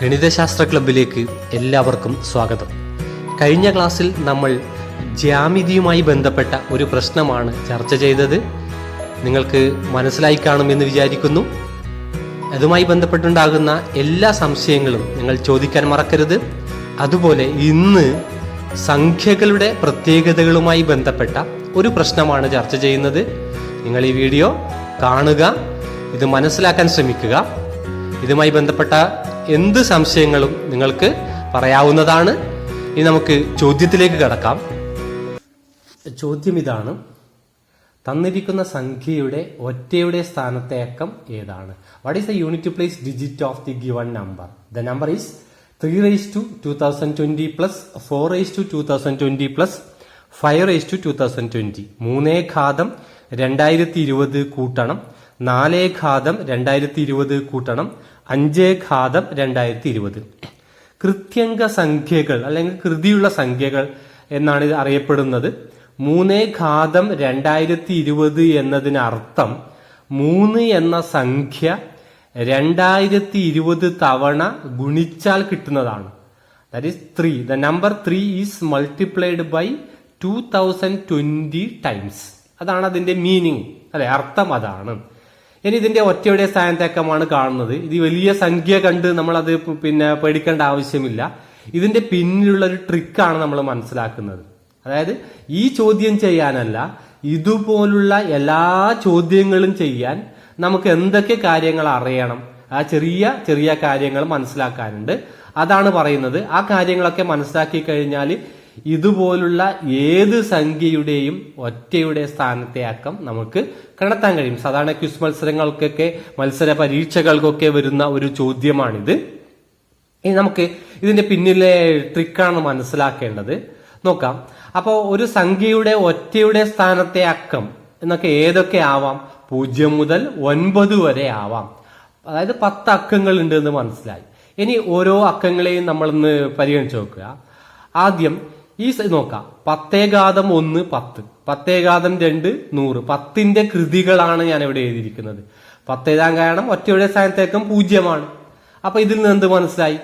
ഗണിതശാസ്ത്ര ക്ലബിലേക്ക് എല്ലാവർക്കും സ്വാഗതം. കഴിഞ്ഞ ക്ലാസ്സിൽ നമ്മൾ ജ്യാമിതിയുമായി ബന്ധപ്പെട്ട ഒരു പ്രശ്നമാണ് ചർച്ച ചെയ്തത്. നിങ്ങൾക്ക് മനസ്സിലായി കാണുമെന്ന് വിചാരിക്കുന്നു. അതുമായി ബന്ധപ്പെട്ടുണ്ടാകുന്ന എല്ലാ സംശയങ്ങളും നിങ്ങൾ ചോദിക്കാൻ മറക്കരുത്. അതുപോലെ ഇന്ന് സംഖ്യകളുടെ പ്രത്യേകതകളുമായി ബന്ധപ്പെട്ട ഒരു പ്രശ്നമാണ് ചർച്ച ചെയ്യുന്നത്. നിങ്ങൾ ഈ വീഡിയോ കാണുക, ഇത് മനസ്സിലാക്കാൻ ശ്രമിക്കുക. ഇതുമായി ബന്ധപ്പെട്ട എന്ത് സംശയങ്ങളും നിങ്ങൾക്ക് പറയാവുന്നതാണ്. ഇനി നമുക്ക് ചോദ്യത്തിലേക്ക് കടക്കാം. ചോദ്യം ഇതാണ്: തന്നിരിക്കുന്ന സംഖ്യയുടെ ഒറ്റയുടെ സ്ഥാനത്തെ അക്കം ഏതാണ്? What is the unit place digit of the given number? The number is 3/2020 plus 4/2020 plus 5/2020. 3 ഘാതം 2020 കൂട്ടണം 4 ഘാതം 2020 കൂട്ടണം 5 ഘാതം 2020. കൃത്യംഗ സംഖ്യകൾ അല്ലെങ്കിൽ കൃതിയുള്ള സംഖ്യകൾ എന്നാണ് ഇത് അറിയപ്പെടുന്നത്. 3 ഘാതം 2020 എന്നതിനർത്ഥം 3 എന്ന സംഖ്യ 2020 തവണ ഗുണിച്ചാൽ കിട്ടുന്നതാണ്. That is 3. The number 3 is multiplied by 2020 times. അതാണ് അതിന്റെ മീനിങ്, അല്ലെ, അർത്ഥം അതാണ്. ഇനി ഇതിന്റെ ഒറ്റയുടെ സ്ഥാനത്തേക്കമാണ് കാണുന്നത്. ഇത് വലിയ സംഖ്യ കണ്ട് നമ്മളത് പേടിക്കേണ്ട ആവശ്യമില്ല. ഇതിന്റെ പിന്നിലുള്ള ഒരു ട്രിക്കാണ് നമ്മൾ മനസ്സിലാക്കുന്നത്. അതായത് ഈ ചോദ്യം ചെയ്യാനല്ല, ഇതുപോലുള്ള എല്ലാ ചോദ്യങ്ങളും ചെയ്യാൻ നമുക്ക് എന്തൊക്കെ കാര്യങ്ങൾ അറിയണം, ആ ചെറിയ ചെറിയ കാര്യങ്ങൾ മനസ്സിലാക്കാനുണ്ട്. അതാണ് പറയുന്നത്. ആ കാര്യങ്ങളൊക്കെ മനസ്സിലാക്കി കഴിഞ്ഞാൽ ഇതുപോലുള്ള ഏത് സംഖ്യയുടെയും ഒറ്റയുടെ സ്ഥാനത്തെ അക്കം നമുക്ക് കണ്ടെത്താൻ കഴിയും. സാധാരണ ക്വിസ് മത്സരങ്ങൾക്കൊക്കെ മത്സര പരീക്ഷകൾക്കൊക്കെ വരുന്ന ഒരു ചോദ്യമാണിത്. ഇനി നമുക്ക് ഇതിന്റെ പിന്നിലെ ട്രിക്കാണ് മനസ്സിലാക്കേണ്ടത്. നോക്കാം. അപ്പോൾ ഒരു സംഖ്യയുടെ ഒറ്റയുടെ സ്ഥാനത്തെ അക്കം എന്നൊക്കെ ഏതൊക്കെ ആവാം? 0 മുതൽ 9 വരെ ആവാം. അതായത് 10 അക്കങ്ങൾ ഉണ്ട് എന്ന് മനസ്സിലായി. ഇനി ഓരോ അക്കങ്ങളെയും നമ്മളൊന്ന് പരിഗണിച്ച് നോക്കുക. ആദ്യം ഈ നോക്കാം. 10 ഘാതം 1 10, 10 ഘാതം 2 100. 10ന്റെ കൃതികളാണ് ഞാൻ ഇവിടെ എഴുതിയിരിക്കുന്നത്. 10 എഴുതാൻ കാരണം ഒറ്റയുടെ സ്ഥാനത്തേക്കും 0ആണ്. അപ്പൊ ഇതിൽ നിന്ന് എന്ത് മനസ്സിലായി?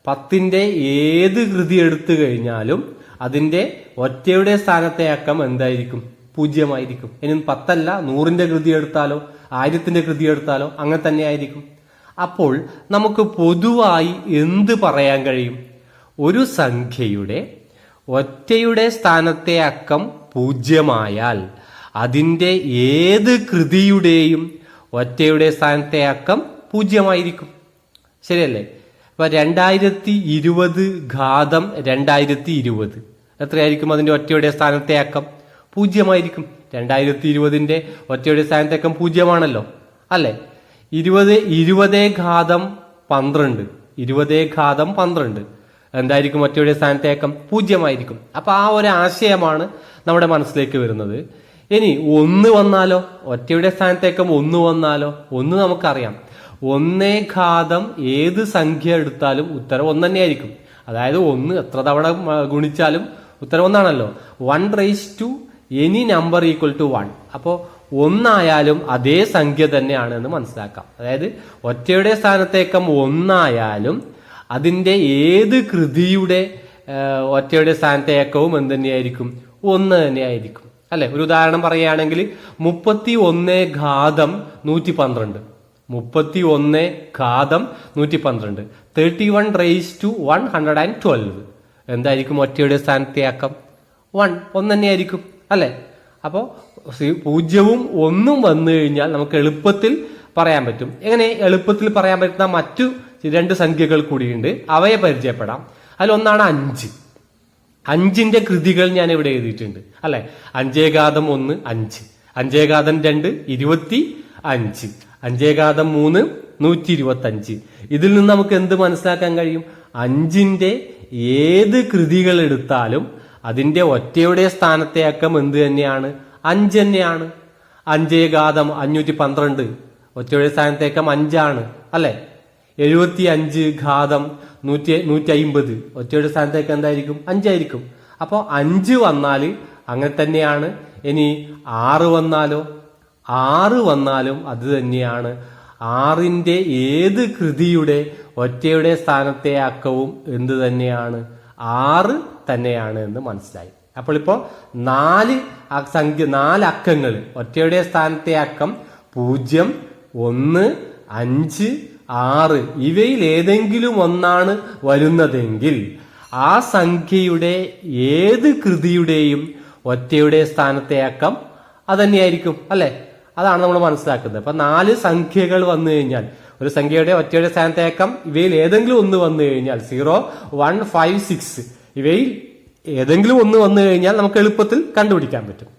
10ന്റെ ഏത് കൃതി എടുത്തു കഴിഞ്ഞാലും അതിന്റെ ഒറ്റയുടെ സ്ഥാനത്തെ അക്കം എന്തായിരിക്കും? 0 ആയിരിക്കും. ഇനി 10 അല്ല, 100ന്റെ കൃതി എടുത്താലോ 1000ന്റെ കൃതി എടുത്താലോ അങ്ങനെ തന്നെ ആയിരിക്കും. അപ്പോൾ നമുക്ക് പൊതുവായി എന്ത് പറയാൻ കഴിയും? ഒരു സംഖ്യയുടെ ഒറ്റയുടെ സ്ഥാനത്തെ അക്കം 0 ആയാൽ അതിന്റെ ഏത് കൃതിയുടെയും ഒറ്റയുടെ സ്ഥാനത്തെ അക്കം 0 ആയിരിക്കും. ശരിയല്ലേ? അപ്പൊ 2020 ഘാതം 2020 എത്രയായിരിക്കും? അതിന്റെ ഒറ്റയുടെ സ്ഥാനത്തെ അക്കം 0 ആയിരിക്കും. 2020ന്റെ ഒറ്റയുടെ സ്ഥാനത്തെ അക്കം 0 ആണല്ലോ, അല്ലെ? 20 ഘാതം 12, 20 ഘാതം 12 എന്തായിരിക്കും? ഒറ്റയുടെ സ്ഥാനത്തെ അക്കം 0 ആയിരിക്കും. അപ്പൊ ആ ഒരു ആശയമാണ് നമ്മുടെ മനസ്സിലേക്ക് വരുന്നത്. ഇനി 1 വന്നാലോ? ഒറ്റയുടെ സ്ഥാനത്തേക്കം 1 വന്നാലോ? 1 നമുക്കറിയാം. 1 ഘാതം ഏത് സംഖ്യ എടുത്താലും ഉത്തരം 1 തന്നെയായിരിക്കും. അതായത് 1 എത്ര തവണ ഗുണിച്ചാലും ഉത്തരം 1 ആണല്ലോ. 1 എനി നമ്പർ ഈക്വൽ ടു 1. അപ്പോ 1 ആയാലും അതേ സംഖ്യ തന്നെയാണ് എന്ന് മനസ്സിലാക്കാം. അതായത് ഒറ്റയുടെ സ്ഥാനത്തേക്കം 1 ആയാലും അതിന്റെ ഏത് കൃതിയുടെ ഒറ്റയുടെ സ്ഥാനത്തെ അക്കവും എന്ത് തന്നെയായിരിക്കും? 1 തന്നെയായിരിക്കും, അല്ലെ? ഒരു ഉദാഹരണം പറയുകയാണെങ്കിൽ 31 ഘാതം 112, 31 ഘാതം 112, 31/112 എന്തായിരിക്കും ഒറ്റയുടെ സ്ഥാനത്തെ അക്കം? 1 തന്നെയായിരിക്കും, അല്ലെ? അപ്പോ 0ഉം 1ഉം വന്നു കഴിഞ്ഞാൽ നമുക്ക് എളുപ്പത്തിൽ പറയാൻ പറ്റും. എങ്ങനെ എളുപ്പത്തിൽ പറയാൻ പറ്റുന്ന മറ്റു 2 സംഖ്യകൾ കൂടിയുണ്ട്. അവയെ പരിചയപ്പെടാം. അതിലൊന്നാണ് 5. 5ന്റെ കൃതികൾ ഞാൻ ഇവിടെ എഴുതിയിട്ടുണ്ട്, അല്ലെ? 5 ഘാതം 1 5, 5 ഘാതം 2 25, 5 ഘാതം 3 125. ഇതിൽ നിന്ന് നമുക്ക് എന്ത് മനസ്സിലാക്കാൻ കഴിയും? 5ന്റെ ഏത് കൃതികൾ എടുത്താലും അതിന്റെ ഒറ്റയുടെ സ്ഥാനത്തെ അക്കം എന്ത് തന്നെയാണ്? 5 തന്നെയാണ്. 5 ഘാതം 512 ഒറ്റയുടെ സ്ഥാനത്തെ അക്കം 5 ആണ്, അല്ലെ? 75 ഘാതം 150 ഒറ്റയുടെ സ്ഥാനത്തേക്ക് എന്തായിരിക്കും? 5 ആയിരിക്കും. അപ്പോ 5 വന്നാൽ അങ്ങനെ തന്നെയാണ്. ഇനി 6 വന്നാലോ? 6 വന്നാലും അത് തന്നെയാണ്. 6ന്റെ ഏത് കൃതിയുടെ ഒറ്റയുടെ സ്ഥാനത്തെ അക്കവും എന്ത് തന്നെയാണ്? 6 തന്നെയാണ് എന്ന് മനസ്സിലായി. അപ്പോൾ ഇപ്പോ 4 അക്കങ്ങൾ, ഒറ്റയുടെ സ്ഥാനത്തെ അക്കം 0, 1, 5, 6 ഇവയിൽ ഏതെങ്കിലും ഒന്നാണ് വരുന്നതെങ്കിൽ ആ സംഖ്യയുടെ ഏത് കൃതിയുടെയും ഒറ്റയുടെ സ്ഥാനത്തെ അക്കം അതന്നെയായിരിക്കും, അല്ലെ? അതാണ് നമ്മൾ മനസ്സിലാക്കുന്നത്. അപ്പൊ 4 സംഖ്യകൾ വന്നു കഴിഞ്ഞാൽ, ഒരു സംഖ്യയുടെ ഒറ്റയുടെ സ്ഥാനത്തെ അക്കം ഇവയിൽ ഏതെങ്കിലും ഒന്ന് വന്നു കഴിഞ്ഞാൽ 0, 1, 5, 6 ഇവയിൽ ഏതെങ്കിലും ഒന്ന് വന്നു കഴിഞ്ഞാൽ നമുക്ക് എളുപ്പത്തിൽ കണ്ടുപിടിക്കാൻ പറ്റും.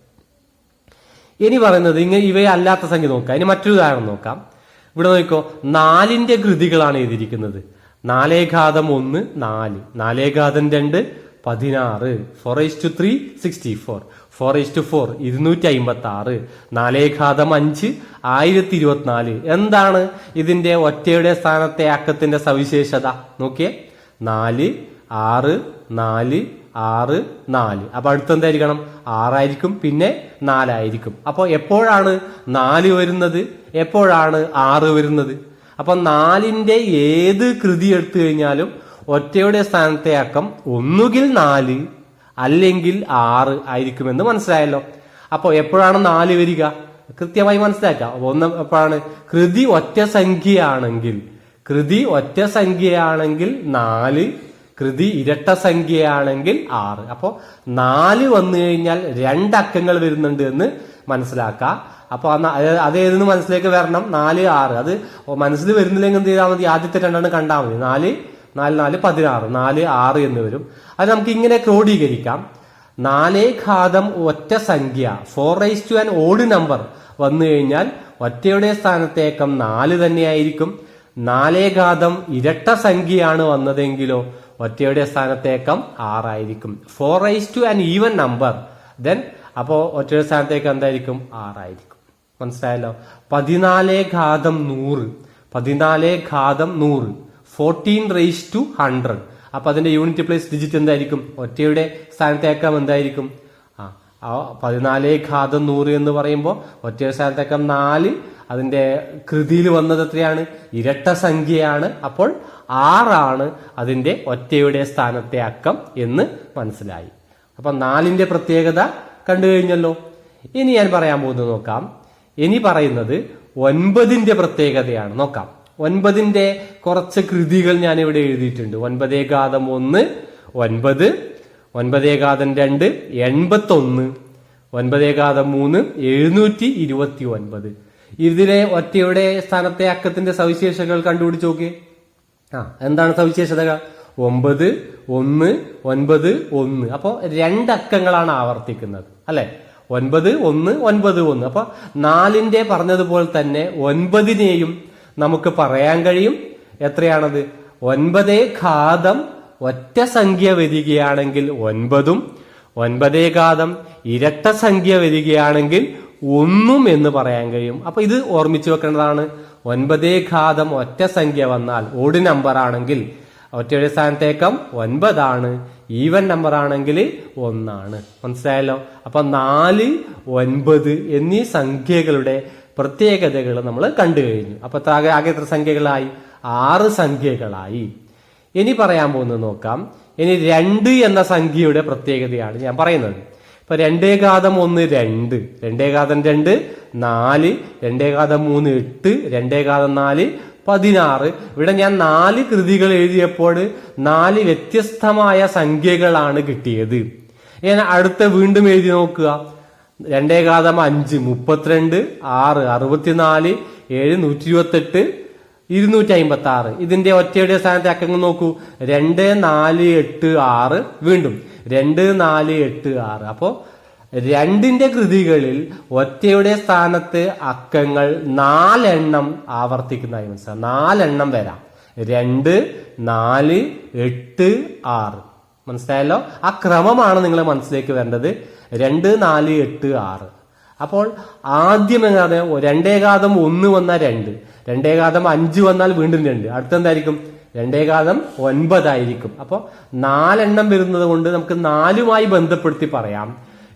ഇനി പറയുന്നത് ഇങ്ങനെ ഇവയല്ലാത്ത സംഖ്യ നോക്കാം. ഇനി മറ്റൊരു ഉദാഹരണം നോക്കാം. ഇവിടെ നോക്കോ, 4ന്റെ കൃതികളാണ് എഴുതിയിരിക്കുന്നത്. 4 ഘാതം 1 4, 4 ഘാതം 2 16, 4:3 64, 4:4 256, 4 ഘാതം 5 1024. എന്താണ് ഇതിന്റെ ഒറ്റയുടെ സ്ഥാനത്തെ അക്കത്തിന്റെ സവിശേഷത? നോക്കിയേ, 4 6 4 6 4. അപ്പൊ അടുത്തെന്തായിരിക്കണം? 6 ആയിരിക്കും, പിന്നെ 4 ആയിരിക്കും. അപ്പൊ എപ്പോഴാണ് 4 വരുന്നത്, എപ്പോഴാണ് 6 വരുന്നത്? അപ്പൊ 4ന്റെ ഏത് കൃതി എടുത്തു കഴിഞ്ഞാലും ഒറ്റയുടെ സ്ഥാനത്തെ അക്കം ഒന്നുകിൽ 4 അല്ലെങ്കിൽ 6 ആയിരിക്കുമെന്ന് മനസ്സിലായല്ലോ. അപ്പൊ എപ്പോഴാണ് 4 വരിക? കൃത്യമായി മനസ്സിലാക്കാം. ഒന്ന് എപ്പോഴാണ്? കൃതി ഒറ്റ സംഖ്യയാണെങ്കിൽ 4, കൃതി ഇരട്ട സംഖ്യയാണെങ്കിൽ 6. അപ്പോ 4 വന്നു കഴിഞ്ഞാൽ 2 അക്കങ്ങൾ വരുന്നുണ്ട് എന്ന് മനസ്സിലാക്കാം. അപ്പൊ അതേതെന്ന് മനസ്സിലേക്ക് വരണം? 4 6. അത് മനസ്സിൽ വരുന്നില്ലെങ്കിൽ എന്ത് ചെയ്താൽ മതി? ആദ്യത്തെ 2 കണ്ടാൽ മതി. 4 4 4 16, 4 6 എന്ന് വരും. അത് നമുക്ക് ഇങ്ങനെ ക്രോഡീകരിക്കാം. 4 ഘാതം ഒറ്റ സംഖ്യ 4 an ഓഡ് നമ്പർ വന്നു കഴിഞ്ഞാൽ ഒറ്റയുടെ സ്ഥാനത്തേക്കം 4 തന്നെയായിരിക്കും. 4 ഘാതം ഇരട്ട സംഖ്യയാണ് വന്നതെങ്കിലോ ഒറ്റയുടെ സ്ഥാനത്തേക്കം 6 ആയിരിക്കും. 4 an ഈവൻ നമ്പർ ദെൻ അപ്പോ ഒറ്റയുടെ സ്ഥാനത്തേക്ക് എന്തായിരിക്കും? 6 ആയിരിക്കും. മനസ്സിലായല്ലോ. 14 ഘാതം 100, 14 ഘാതം 100, 14 അപ്പൊ അതിന്റെ യൂണിറ്റ് പ്ലേസ് ഡിജിറ്റ് എന്തായിരിക്കും? ഒറ്റയുടെ സ്ഥാനത്തേക്കം എന്തായിരിക്കും? 14 ഘാതം 100 എന്ന് പറയുമ്പോൾ ഒറ്റയുടെ സ്ഥാനത്തേക്കം 4, അതിന്റെ കൃതിയിൽ വന്നത് എത്രയാണ്? ഇരട്ട സംഖ്യയാണ്. അപ്പോൾ 6 ആണ് അതിന്റെ ഒറ്റയുടെ സ്ഥാനത്തെ അക്കം എന്ന് മനസ്സിലായി. അപ്പൊ 4ന്റെ പ്രത്യേകത കണ്ടു കഴിഞ്ഞല്ലോ. ഇനി ഞാൻ പറയാൻ പോകുന്നത് നോക്കാം. ഇനി പറയുന്നത് 9ന്റെ പ്രത്യേകതയാണ്. നോക്കാം. 9ന്റെ കുറച്ച് കൃതികൾ ഞാൻ ഇവിടെ എഴുതിയിട്ടുണ്ട്. 9 ഘാതം 1 9, 9 ഘാതം 2 81, 9 ഘാതം 3 729. ഇതിലെ ഒറ്റയുടെ സ്ഥാനത്തെ അക്കത്തിന്റെ സവിശേഷതകൾ കണ്ടുപിടിച്ച് നോക്കിയേ. എന്താണ് സവിശേഷതകൾ? 9 1 9 1. അപ്പോ 2 അക്കങ്ങളാണ് ആവർത്തിക്കുന്നത്, അല്ലെ? 9 1 9 1. അപ്പൊ 4ന്റെ പറഞ്ഞതുപോലെ തന്നെ 9നെയും നമുക്ക് പറയാൻ കഴിയും. എത്രയാണത്? 9 ഘാതം ഒറ്റ സംഖ്യ വരികയാണെങ്കിൽ 9ഉം 9 ഘാതം ഇരട്ട സംഖ്യ വരികയാണെങ്കിൽ 1 എന്ന് പറയാൻ കഴിയും. അപ്പൊ ഇത് ഓർമ്മിച്ചു വെക്കേണ്ടതാണ്. 9 ഘാതം ഒറ്റ സംഖ്യ വന്നാൽ ഓഡ് നമ്പർ ആണെങ്കിൽ ഒറ്റയുടെ സ്ഥാനത്തേക്കം 9 ആണ്, ഈവൻ നമ്പർ ആണെങ്കിൽ 1 ആണ്. മനസ്സിലായല്ലോ. അപ്പൊ 4 9 എന്നീ സംഖ്യകളുടെ പ്രത്യേകതകൾ നമ്മൾ കണ്ടു കഴിഞ്ഞു. അപ്പൊ ആകെ എത്ര സംഖ്യകളായി? 6 സംഖ്യകളായി. ഇനി പറയാൻ പോകുന്നത് നോക്കാം. ഇനി 2 എന്ന സംഖ്യയുടെ പ്രത്യേകതയാണ് ഞാൻ പറയുന്നത്. ഇപ്പൊ 2 ഘാതം 1 2, 2 ഘാതം 2 4, 2 ഘാതം 3 8, 2 ഘാതം 4 16. ഇവിടെ ഞാൻ 4 കൃതികൾ എഴുതിയപ്പോൾ 4 വ്യത്യസ്തമായ സംഖ്യകളാണ് കിട്ടിയത്. ഞാൻ അടുത്ത വീണ്ടും എഴുതി നോക്കുക. 2 ഘാതം 5 32, 6 64, 7 128, 256. ഇതിന്റെ ഒറ്റയുടെ സ്ഥാനത്തെ അക്കങ്ങൾ നോക്കൂ. 2 4 8 6, വീണ്ടും 2 4 8 6. അപ്പോ 2ന്റെ കൃതികളിൽ ഒറ്റയുടെ സ്ഥാനത്ത് അക്കങ്ങൾ 4 എണ്ണം ആവർത്തിക്കുന്നതായി മനസ്സിലാക്കാം. 4 എണ്ണം വരാം. 2 4 8 6. മനസ്സിലായല്ലോ. ആ ക്രമമാണ് നിങ്ങൾ മനസ്സിലേക്ക് വരേണ്ടത്. 2 4 8 6. അപ്പോൾ ആദ്യം എങ്ങനെ? 2 ഘാതം 1 വന്നാൽ 2, 2 ഘാതം 5 വന്നാൽ വീണ്ടും 2. അടുത്തെന്തായിരിക്കും? 2 ഘാതം 9 ആയിരിക്കും. അപ്പൊ 4 എണ്ണം വരുന്നത് കൊണ്ട് നമുക്ക് 4മായി ബന്ധപ്പെടുത്തി പറയാം.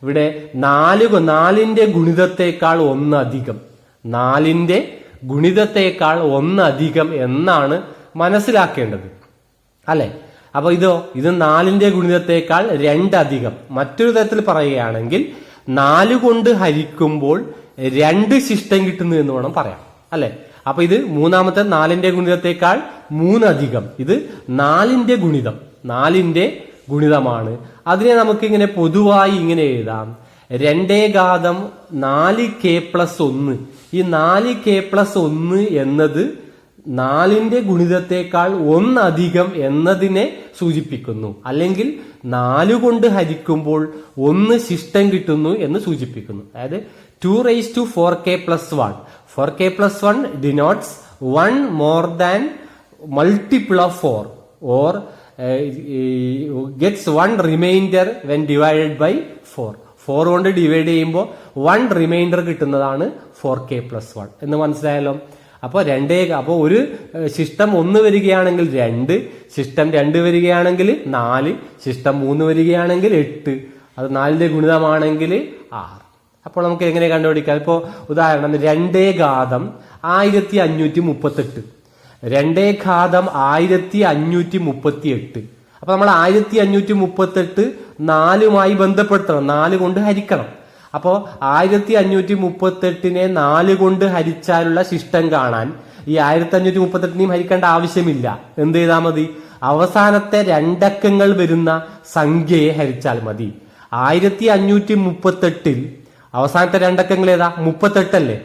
ഇവിടെ 4ന്റെ ഗുണിതത്തെക്കാൾ 1 അധികം, 4ന്റെ ഗുണിതത്തെക്കാൾ 1 അധികം എന്നാണ് മനസ്സിലാക്കേണ്ടത്, അല്ലെ? അപ്പൊ ഇത് 4ന്റെ ഗുണിതത്തെക്കാൾ 2 അധികം. മറ്റൊരു തരത്തിൽ പറയുകയാണെങ്കിൽ 4 കൊണ്ട് ഹരിക്കുമ്പോൾ 2 ശിഷ്ടം കിട്ടുന്നു എന്ന് വേണം പറയാം, അല്ലെ? അപ്പൊ ഇത് മൂന്നാമത്തെ 4ന്റെ ഗുണിതത്തെക്കാൾ 3 അധികം. ഇത് 4ന്റെ ഗുണിതം, 4ന്റെ ഗുണിതമാണ്. അതിനെ നമുക്ക് ഇങ്ങനെ പൊതുവായി ഇങ്ങനെ എഴുതാം: 2 4k+1. ഈ 4k+1 എന്നത് 4ന്റെ ഗുണിതത്തെക്കാൾ 1 അധികം എന്നതിനെ സൂചിപ്പിക്കുന്നു. അല്ലെങ്കിൽ 4 കൊണ്ട് ഹരിക്കുമ്പോൾ 1 ശിഷ്ടം കിട്ടുന്നു എന്ന് സൂചിപ്പിക്കുന്നു. അതായത് 2⁴k+1. 4k+1 denotes 1 more than multiple of 4 or gets 1 remainder when divided by 4. 4 കൊണ്ട് ഡിവൈഡ് ചെയ്യുമ്പോൾ 1 റിമൈൻഡർ കിട്ടുന്നതാണ് 4k+1 എന്ന് മനസ്സിലായല്ലോ. അപ്പൊ ഒരു ശിഷ്ടം 1 വരികയാണെങ്കിൽ 2, ശിഷ്ടം 2 വരികയാണെങ്കിൽ 4, ശിഷ്ടം 3 വരികയാണെങ്കിൽ 8, അത് 4ന്റെ ഗുണിതമാണെങ്കിൽ 6. അപ്പോൾ നമുക്ക് എങ്ങനെ കണ്ടുപിടിക്കാം? ഇപ്പോ ഉദാഹരണം 2⁻1538. 2⁻1538. അപ്പൊ നമ്മൾ 1538 4മായി ബന്ധപ്പെടുത്തണം, 4 കൊണ്ട് ഹരിക്കണം. അപ്പോ 1538നെ 4 കൊണ്ട് ഹരിച്ചാലുള്ള ശിഷ്ടം കാണാൻ ഈ 1538നെയും ഹരിക്കേണ്ട ആവശ്യമില്ല. എന്ത് ചെയ്താൽ മതി? അവസാനത്തെ 2 അക്കങ്ങൾ വരുന്ന സംഖ്യയെ ഹരിച്ചാൽ മതി. 1538ൽ അവസാനത്തെ 2 അക്കങ്ങൾ ഏതാ? 38 അല്ലേ?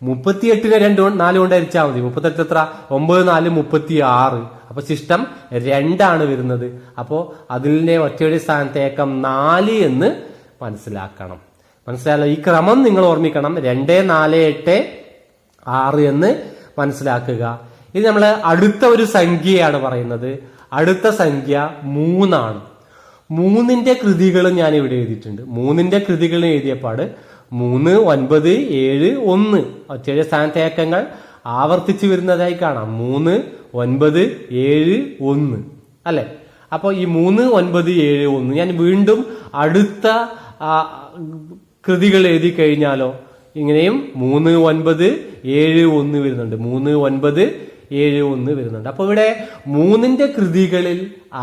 38നെ 4 കൊണ്ട് ഹരിച്ചാൽ മതി. 38 എത്ര? 9 4 36. അപ്പൊ ശിഷ്ടം 2 വരുന്നത്. അപ്പോ അതിലെ ഒറ്റയുടെ സ്ഥാനത്തെ ഏക്കം 4 എന്ന് മനസ്സിലാക്കണം. മനസ്സിലായല്ലോ? ഈ ക്രമം നിങ്ങൾ ഓർമ്മിക്കണം. 2 4 8 6 എന്ന് മനസ്സിലാക്കുക. ഇത് നമ്മൾ അടുത്ത ഒരു സംഖ്യയാണ് പറയുന്നത്. അടുത്ത സംഖ്യ 3 ആണ്. 3ന്റെ കൃതികളും ഞാൻ ഇവിടെ എഴുതിയിട്ടുണ്ട്. 3ന്റെ കൃതികൾ എഴുതിയപ്പാട് 3 9 7 1 ഒറ്റയുടെ സ്ഥാനത്തെ ഏക്കങ്ങൾ ആവർത്തിച്ചു വരുന്നതായി കാണാം. 3 9 7 1 അല്ലെ? അപ്പൊ ഈ 3 9 7 1 ഞാൻ വീണ്ടും അടുത്ത കൃതികൾ എഴുതി കഴിഞ്ഞാലോ ഇങ്ങനെയും 3 9 7 1 വരുന്നുണ്ട്. 3 9 7 1 വരുന്നുണ്ട്. അപ്പൊ ഇവിടെ 3ന്റെ കൃതികളിൽ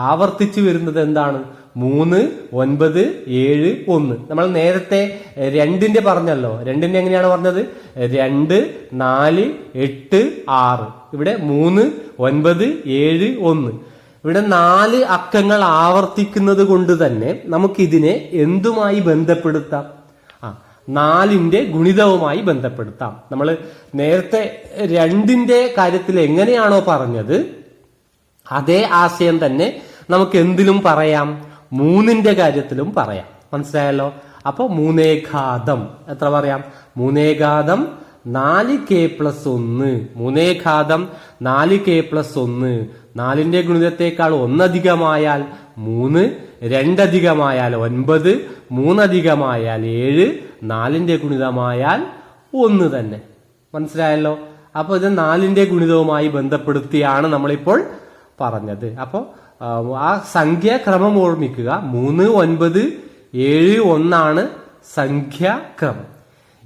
ആവർത്തിച്ചു വരുന്നത് എന്താണ്? 3 9 7 1. നമ്മൾ നേരത്തെ 2ന്റെ പറഞ്ഞല്ലോ. 2ന്റെ എങ്ങനെയാണ് പറഞ്ഞത്? 2 4 8 6. ഇവിടെ 3 9 7 1. ഇവിടെ 4 അക്കങ്ങൾ ആവർത്തിക്കുന്നത് കൊണ്ട് തന്നെ നമുക്കിതിനെ എന്തുമായി ബന്ധപ്പെടുത്താം? 4ന്റെ ഗുണിതവുമായി ബന്ധപ്പെടുത്താം. നമ്മൾ നേരത്തെ 2ന്റെ കാര്യത്തിൽ എങ്ങനെയാണോ പറഞ്ഞത് അതേ ആശയം തന്നെ നമുക്ക് എന്തിലും പറയാം, 3ന്റെ കാര്യത്തിലും പറയാം. മനസ്സിലായല്ലോ? അപ്പൊ 3 എത്ര പറയാം? 3 4k+1. 3 4k+1. 4ന്റെ ഗുണിതത്തെക്കാൾ 1 അധികമായാൽ 3, 2 അധികമായാൽ 9, 3 അധികമായാൽ 7, 4ന്റെ ഗുണിതമായാൽ 1 തന്നെ. മനസ്സിലായല്ലോ? അപ്പൊ ഇത് 4ന്റെ ഗുണിതവുമായി ബന്ധപ്പെടുത്തിയാണ് നമ്മളിപ്പോൾ പറഞ്ഞത്. അപ്പോ ആ സംഖ്യാക്രമം ഓർമ്മിക്കുക. 3 9 7 1 സംഖ്യാക്രമം.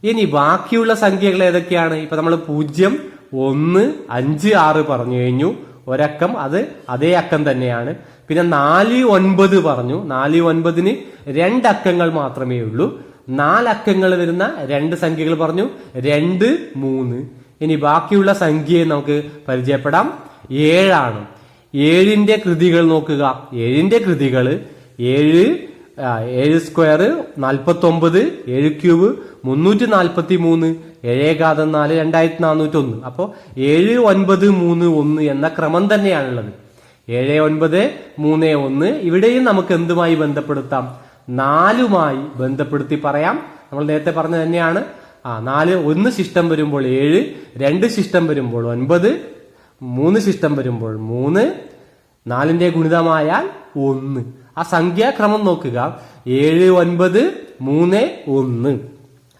ഇനി ബാക്കിയുള്ള സംഖ്യകൾ ഏതൊക്കെയാണ്? ഇപ്പൊ നമ്മൾ 0 1 5 6 പറഞ്ഞു കഴിഞ്ഞു. ഒരക്കം അത് അതേ അക്കം തന്നെയാണ്. പിന്നെ 4 9 പറഞ്ഞു. 4 9ന് 2 അക്കങ്ങൾ മാത്രമേ ഉള്ളൂ. 4 അക്കങ്ങൾ വരുന്ന 2 സംഖ്യകൾ പറഞ്ഞു. 2 3. ഇനി ബാക്കിയുള്ള സംഖ്യയെ നമുക്ക് പരിചയപ്പെടാം. 7 7ന്റെ കൃതികൾ നോക്കുക. 7ന്റെ കൃതികൾ 7 സ്ക്വയർ 49, 7 ക്യൂബ് 343, 7 4 2401. അപ്പോ 7 9 3 1 എന്ന ക്രമം തന്നെയാണുള്ളത്. 7 9 3 1. ഇവിടെയും നമുക്ക് എന്തുമായി ബന്ധപ്പെടുത്താം? 4മായി ബന്ധപ്പെടുത്തി പറയാം. നമ്മൾ നേരത്തെ പറഞ്ഞ തന്നെയാണ്. 4 1 ശിഷ്ടം വരുമ്പോൾ 7, 2 ശിഷ്ടം വരുമ്പോൾ 9, 3 ശിഷ്ടം വരുമ്പോൾ 3, 4ന്റെ ഗുണിതമായാൽ 1. ആ സംഖ്യാക്രമം നോക്കുക. 7 9 3 1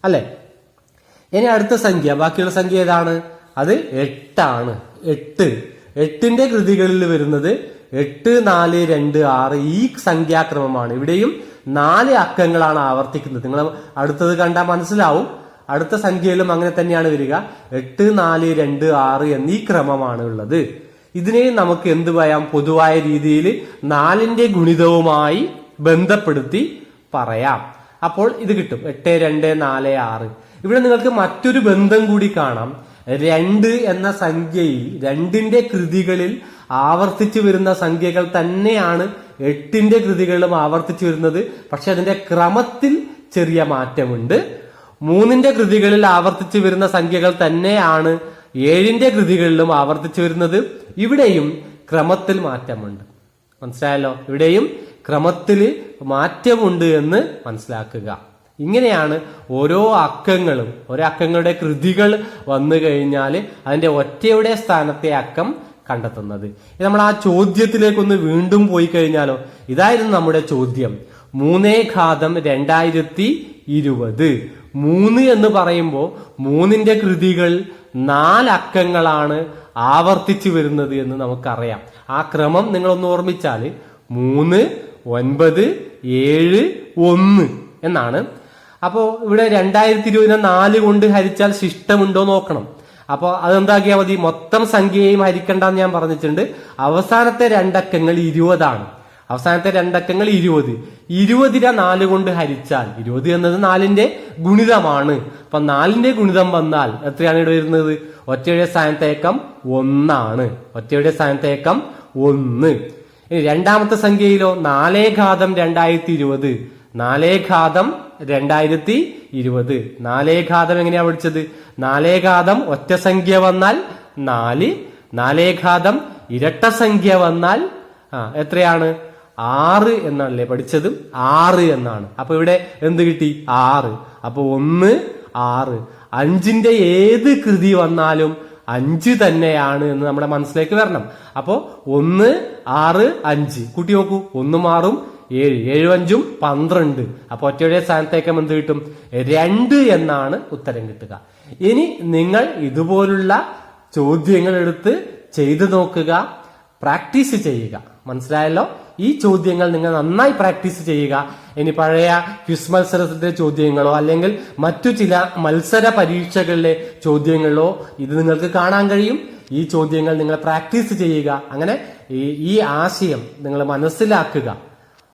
അല്ലെ? ഇനി അടുത്ത സംഖ്യ, ബാക്കിയുള്ള സംഖ്യ ഏതാണ്? അത് 8 8ന്റെ കൃതികളിൽ വരുന്നത് 8 4 2 6 ഈ സംഖ്യാക്രമമാണ്. ഇവിടെയും 4 അക്കങ്ങളാണ് ആവർത്തിക്കുന്നത്. നിങ്ങൾ അടുത്തത് കണ്ടാൽ മനസ്സിലാവും. അടുത്ത സംഖ്യയിലും അങ്ങനെ തന്നെയാണ് വരിക. 8 4 2 6 എന്നീ ക്രമമാണ് ഉള്ളത്. ഇതിനെയും നമുക്ക് എന്ത് പറയാം, പൊതുവായ രീതിയിൽ 4ന്റെ ഗുണിതവുമായി ബന്ധപ്പെടുത്തി പറയാം. അപ്പോൾ ഇത് കിട്ടും 8, 2, 4, 6. ഇവിടെ നിങ്ങൾക്ക് മറ്റൊരു ബന്ധം കൂടി കാണാം. 2 എന്ന സംഖ്യയിൽ 2ന്റെ കൃതികളിൽ ആവർത്തിച്ചു വരുന്ന സംഖ്യകൾ തന്നെയാണ് 8ന്റെ കൃതികളിലും ആവർത്തിച്ചു വരുന്നത്. പക്ഷെ അതിന്റെ ക്രമത്തിൽ ചെറിയ മാറ്റമുണ്ട്. 3ന്റെ കൃതികളിൽ ആവർത്തിച്ചു വരുന്ന സംഖ്യകൾ തന്നെയാണ് 7ന്റെ കൃതികളിലും ആവർത്തിച്ചു വരുന്നത്. ഇവിടെയും ക്രമത്തിൽ മാറ്റമുണ്ട്. മനസ്സിലായല്ലോ? ഇവിടെയും ക്രമത്തിൽ മാറ്റമുണ്ട് എന്ന് മനസ്സിലാക്കുക. ഇങ്ങനെയാണ് ഓരോ അക്കങ്ങളും, ഓരോ അക്കങ്ങളുടെ കൃതികൾ വന്നു കഴിഞ്ഞാൽ അതിന്റെ ഒറ്റയുടെ സ്ഥാനത്തെ അക്കം കണ്ടെത്തുന്നത്. നമ്മൾ ആ ചോദ്യത്തിലേക്കൊന്ന് വീണ്ടും പോയി കഴിഞ്ഞാലോ, ഇതായിരുന്നു നമ്മുടെ ചോദ്യം. 3/2020. 3 എന്ന് പറയുമ്പോൾ 3ന്റെ കൃതികൾ 4 അക്കങ്ങളാണ് ആവർത്തിച്ചു വരുന്നത് എന്ന് നമുക്കറിയാം. ആ ക്രമം നിങ്ങളൊന്ന് ഓർമ്മിച്ചാൽ 3, 9, 7, 1 എന്നാണ്. അപ്പോ ഇവിടെ 2020 4 കൊണ്ട് ഹരിച്ചാൽ ശിഷ്ടമുണ്ടോ നോക്കണം. അപ്പൊ അതെന്താക്കിയാൽ മതി, മൊത്തം സംഖ്യയെയും ഹരിക്കണ്ടെന്ന് ഞാൻ പറഞ്ഞിട്ടുണ്ട്. അവസാനത്തെ 2 അക്കങ്ങൾ 20 ആണ്. അവസാനത്തെ 2 അക്കങ്ങൾ 20. 20നെ 4 കൊണ്ട് ഹരിച്ചാൽ 20 എന്നത് 4ന്റെ ഗുണിതമാണ്. അപ്പൊ 4ന്റെ ഗുണിതം വന്നാൽ എത്രയാണ് ഇവിടെ വരുന്നത്? ഒറ്റയുടെ സ്ഥാനത്തേക്കം 1 ആണ്. ഒറ്റയുടെ സ്ഥാനത്തേക്കം 1. ഇനി രണ്ടാമത്തെ സംഖ്യയിലോ 4/2020. 4/2020. 4 എങ്ങനെയാ പഠിച്ചത്? 4 ഒറ്റ സംഖ്യ വന്നാൽ 4. 4 ഇരട്ട സംഖ്യ വന്നാൽ എത്രയാണ്? 6 എന്നാണല്ലേ പഠിച്ചത്? 6 എന്നാണ്. അപ്പൊ ഇവിടെ എന്ത് കിട്ടി? 6. അപ്പൊ 1, 6. 5ന്റെ ഏത് കൃതി വന്നാലും 5 തന്നെയാണ് എന്ന് നമ്മുടെ മനസ്സിലേക്ക് വരണം. അപ്പോ 1, 6, 5 കൂട്ടി നോക്കൂ. 1 6 7, 7 5 12. അപ്പൊ ഒറ്റയുടെ സ്ഥാനത്തേക്ക് എന്ത് കിട്ടും? 2 എന്നാണ് ഉത്തരം കിട്ടുക. ഇനി നിങ്ങൾ ഇതുപോലുള്ള ചോദ്യങ്ങൾ എടുത്ത് ചെയ്തു നോക്കുക, പ്രാക്ടീസ് ചെയ്യുക. മനസ്സിലായല്ലോ? ഈ ചോദ്യങ്ങൾ നിങ്ങൾ നന്നായി പ്രാക്ടീസ് ചെയ്യുക. ഇനി പഴയ ക്വിസ് മത്സരത്തിന്റെ ചോദ്യങ്ങളോ അല്ലെങ്കിൽ മറ്റു ചില മത്സര പരീക്ഷകളിലെ ചോദ്യങ്ങളോ ഇത് നിങ്ങൾക്ക് കാണാൻ കഴിയും. ഈ ചോദ്യങ്ങൾ നിങ്ങൾ പ്രാക്ടീസ് ചെയ്യുക. അങ്ങനെ ഈ ആശയം നിങ്ങൾ മനസ്സിലാക്കുക.